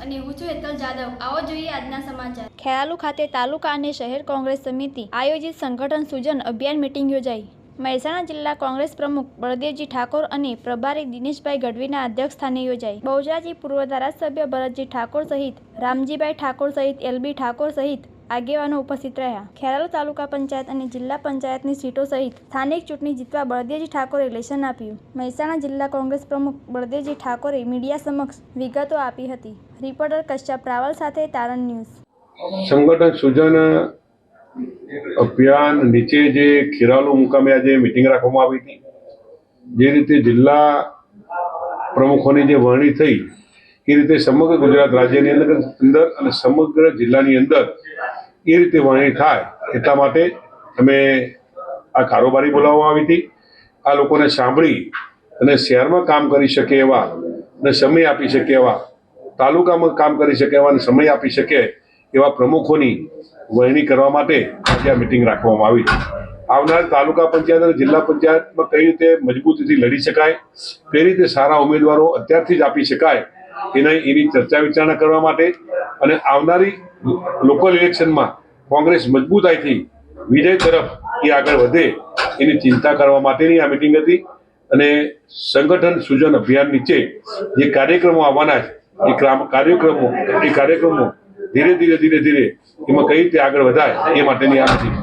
અને હું છું હેતલ જાદવ। આવો જોઈએ આજના સમાચાર। ખેરાલુ ખાતે તાલુકા અને શહેર કોંગ્રેસ સમિતિ આયોજિત સંગઠન સૂજન અભિયાન મીટિંગ યોજાઈ। મહેસાણા જિલ્લા કોંગ્રેસ પ્રમુખ બળદેવજી ઠાકોર અને પ્રભારી દિનેશભાઈ ગઢવીના અધ્યક્ષસ્થાને યોજાઈ। બહુચરાજી પૂર્વ ધારાસભ્ય ભરતજી ઠાકોર સહિત રામજીભાઈ ઠાકોર સહિત એલબી ઠાકોર સહિત આગેવાનો ઉપસ્થિત રહ્યા। ખેરાલુ તાલુકા પંચાયત અને જિલ્લા પંચાયતની સીટો સહિત સ્થાનિક ચૂંટણી જીતવા બળદેવજી ઠાકોરે લેશન આપ્યું। મહેસાણા જિલ્લા કોંગ્રેસ પ્રમુખ બળદેવજી ઠાકોરે મીડિયા સમક્ષ વિગતો આપી હતી। રિપોર્ટર કશ્યપ રાવલ સાથે તારણ ન્યૂઝ। સંગઠન સૂજન અભિયાન નીચે જે ખેરાલુ મુકામે આજે મિટિંગ રાખવામાં આવી હતી, જે રીતે જિલ્લા પ્રમુખોની જે વરણી થઈ એ રીતે સમગ્ર ગુજરાત રાજ્યની અંદર અને સમગ્ર જિલ્લાની અંદર એ રીતે વરણી થાય એટલા માટે અમે આ કારોબારી બોલાવવામાં આવી હતી। આ લોકોને સાંભળી અને શહેરમાં કામ કરી શકે એવા અને સમય આપી શકે એવા, તાલુકામાં કામ કરી શકે એવા અને સમય આપી શકે એવા પ્રમુખોની વરણી કરવા માટે આજે આ મિટિંગ રાખવામાં આવી છે। આવનાર તાલુકા પંચાયત અને જિલ્લા પંચાયતમાં કઈ રીતે મજબૂતીથી લડી શકાય, કઈ રીતે સારા ઉમેદવારો અત્યારથી જ આપી શકાય એની ચર્ચા વિચારણા કરવા માટે અને આવનારી લોકલ ઇલેક્શનમાં કોંગ્રેસ મજબૂતાઈથી વિજય તરફ એ આગળ વધે એની ચિંતા કરવા માટેની આ મિટિંગ હતી। અને સંગઠન સૂજન અભિયાન નીચે જે કાર્યક્રમો આવવાના છે એ કાર્યક્રમો ધીરે ધીરે એમાં કઈ રીતે આગળ વધાય એ માટેની આ મિટિંગ